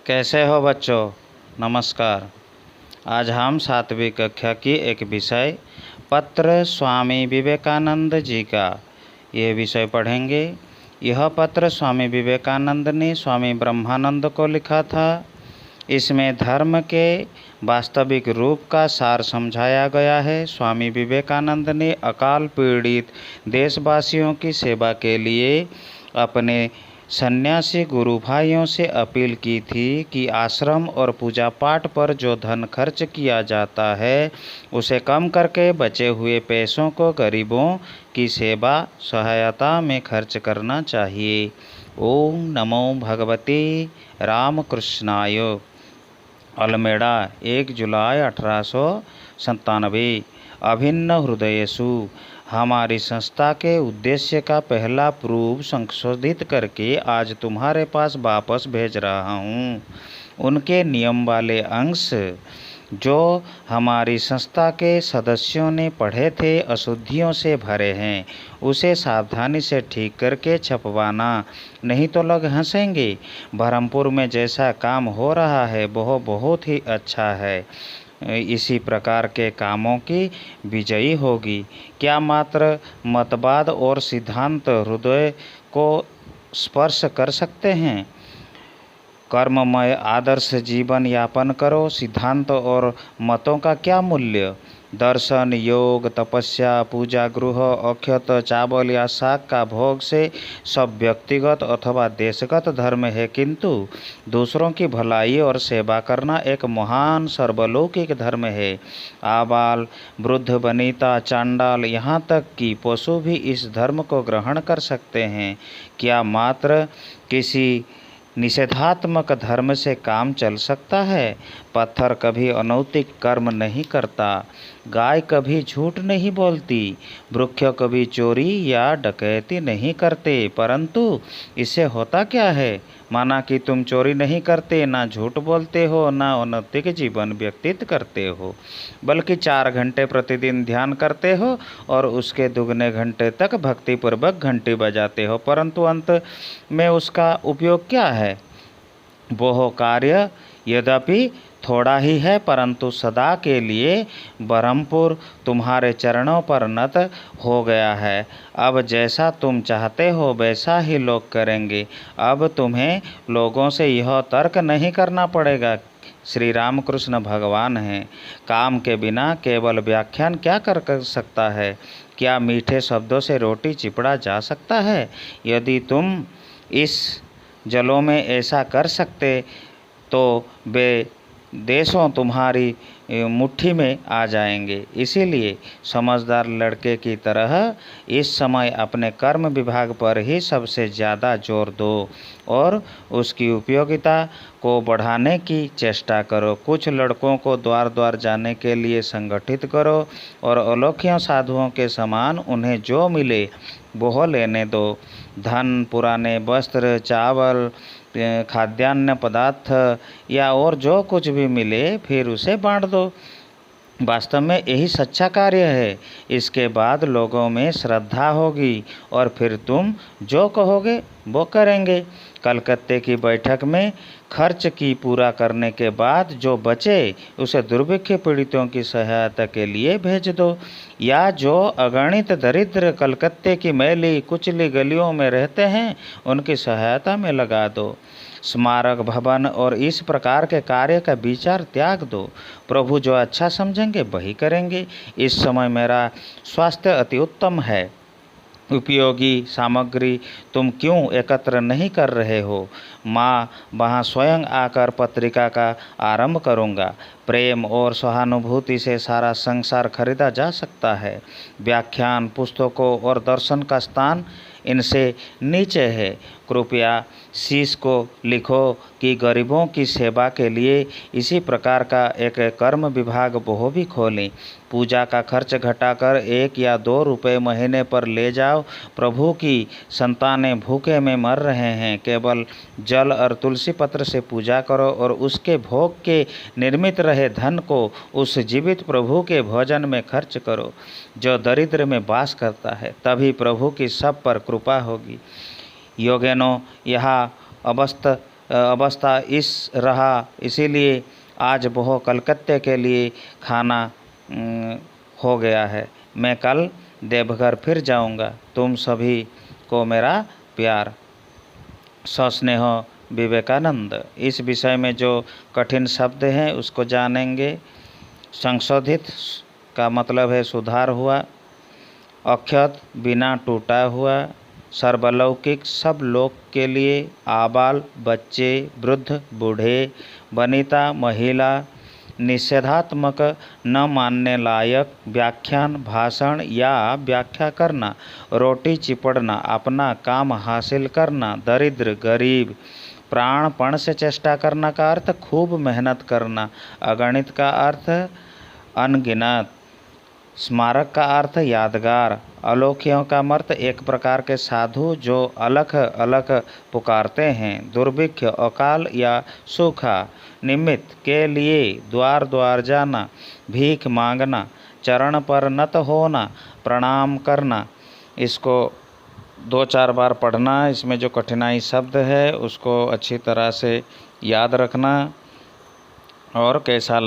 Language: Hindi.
कैसे हो बच्चों? नमस्कार। आज हम 7वीं कक्षा की एक विषय पत्र स्वामी विवेकानंद जी का ये विषय पढ़ेंगे। यह पत्र स्वामी विवेकानंद ने स्वामी ब्रह्मानंद को लिखा था। इसमें धर्म के वास्तविक रूप का सार समझाया गया है। स्वामी विवेकानंद ने अकाल पीड़ित देशवासियों की सेवा के लिए अपने सन्यासी गुरु भाइयों से अपील की थी कि आश्रम और पूजा पाठ पर जो धन खर्च किया जाता है उसे कम करके बचे हुए पैसों को गरीबों की सेवा सहायता में खर्च करना चाहिए। ओम नमो भगवते रामकृष्णाय। अल्मेड़ा 1 जुलाई 1897। अभिन्न हृदयेषु। हमारी संस्था के उद्देश्य का पहला प्रूफ संशोधित करके आज तुम्हारे पास वापस भेज रहा हूँ। उनके नियम वाले अंश जो हमारी संस्था के सदस्यों ने पढ़े थे अशुद्धियों से भरे हैं, उसे सावधानी से ठीक करके छपवाना, नहीं तो लोग हंसेंगे। बरहमपुर में जैसा काम हो रहा है वह बहुत ही अच्छा है। इसी प्रकार के कामों की विजयी होगी। क्या मात्र मतवाद और सिद्धांत हृदय को स्पर्श कर सकते हैं? कर्ममय आदर्श जीवन यापन करो। सिद्धांत और मतों का क्या मूल्य? दर्शन, योग, तपस्या, पूजा गृह, अक्षत, चावल या साग का भोग से सब व्यक्तिगत अथवा देशगत धर्म है, किंतु दूसरों की भलाई और सेवा करना एक महान सर्वलौकिक धर्म है। आबाल, वृद्ध, वनिता, चांडाल, यहाँ तक कि पशु भी इस धर्म को ग्रहण कर सकते हैं। क्या मात्र किसी निषेधात्मक धर्म से काम चल सकता है? पत्थर कभी अनैतिक कर्म नहीं करता, गाय कभी झूठ नहीं बोलती, वृक्ष कभी चोरी या डकैती नहीं करते। परंतु इससे होता क्या है? माना कि तुम चोरी नहीं करते, ना झूठ बोलते हो, ना अनैतिक जीवन व्यतीत करते हो, बल्कि 4 घंटे प्रतिदिन ध्यान करते हो और उसके दुगने घंटे तक भक्तिपूर्वक घंटी बजाते हो, परंतु अंत में उसका उपयोग क्या है? वह कार्य यद्यपि थोड़ा ही है, परंतु सदा के लिए बरहमपुर तुम्हारे चरणों पर नत हो गया है। अब जैसा तुम चाहते हो वैसा ही लोग करेंगे। अब तुम्हें लोगों से यह तर्क नहीं करना पड़ेगा। श्री रामकृष्ण भगवान हैं। काम के बिना केवल व्याख्यान क्या कर सकता है? क्या मीठे शब्दों से रोटी चिपड़ा जा सकता है? यदि तुम इस जलों में ऐसा कर सकते तो वे देशों तुम्हारी मुट्ठी में आ जाएंगे। इसीलिए समझदार लड़के की तरह इस समय अपने कर्म विभाग पर ही सबसे ज़्यादा जोर दो और उसकी उपयोगिता को बढ़ाने की चेष्टा करो। कुछ लड़कों को द्वार द्वार जाने के लिए संगठित करो और अलौकिक साधुओं के समान उन्हें जो मिले वह लेने दो। धन, पुराने वस्त्र, चावल, खाद्यान्न पदार्थ या और जो कुछ भी मिले फिर उसे बांट दो। वास्तव में यही सच्चा कार्य है। इसके बाद लोगों में श्रद्धा होगी और फिर तुम जो कहोगे वो करेंगे। कलकत्ते की बैठक में खर्च की पूरा करने के बाद जो बचे उसे दुर्भिक्ष पीड़ितों की सहायता के लिए भेज दो, या जो अगणित दरिद्र कलकत्ते की मैली कुचली गलियों में रहते हैं उनकी सहायता में लगा दो। स्मारक भवन और इस प्रकार के कार्य का विचार त्याग दो। प्रभु जो अच्छा समझेंगे वही करेंगे। इस समय मेरा स्वास्थ्य अति उत्तम है। उपयोगी सामग्री तुम क्यों एकत्र नहीं कर रहे हो? माँ वहाँ स्वयं आकर पत्रिका का आरंभ करूँगा। प्रेम और सहानुभूति से सारा संसार खरीदा जा सकता है। व्याख्यान, पुस्तकों और दर्शन का स्थान इनसे नीचे है। कृपया शीश को लिखो कि गरीबों की सेवा के लिए इसी प्रकार का एक कर्म विभाग वो भी खोलें। पूजा का खर्च घटाकर 1 या 2 रुपये महीने पर ले जाओ। प्रभु की संतानें भूखे में मर रहे हैं। केवल जल और तुलसी पत्र से पूजा करो और उसके भोग के निर्मित रहे धन को उस जीवित प्रभु के भोजन में खर्च करो जो दरिद्र में वास करता है। तभी प्रभु की सब पर कृपा होगी। योगेनो यहाँ अवस्थ अवस्था रहा, इसीलिए आज वो कलकत्ते के लिए खाना हो गया है। मैं कल देवघर फिर जाऊंगा। तुम सभी को मेरा प्यार। सस्नेह विवेकानंद। इस विषय में जो कठिन शब्द हैं उसको जानेंगे। संशोधित का मतलब है सुधार हुआ। अक्षत बिना टूटा हुआ। सर्वलौकिक सब लोक के लिए। आबाल बच्चे वृद्ध बूढ़े वनिता महिला। निषेधात्मक न मानने लायक। व्याख्यान भाषण या व्याख्या करना। रोटी चिपड़ना। अपना काम हासिल करना। दरिद्र गरीब। प्राणपण से चेष्टा करना का अर्थ खूब मेहनत करना। अगणित का अर्थ अनगिनत। स्मारक का अर्थ यादगार। अलोकियों का अर्थ एक प्रकार के साधु जो अलख अलख पुकारते हैं। दुर्भिक्ष अकाल या सूखा। निमित्त के लिए। द्वार द्वार जाना। भीख मांगना। चरण पर नत होना। प्रणाम करना। इसको 2-4 बार पढ़ना। इसमें जो कठिनाई शब्द है उसको अच्छी तरह से याद रखना और कैसा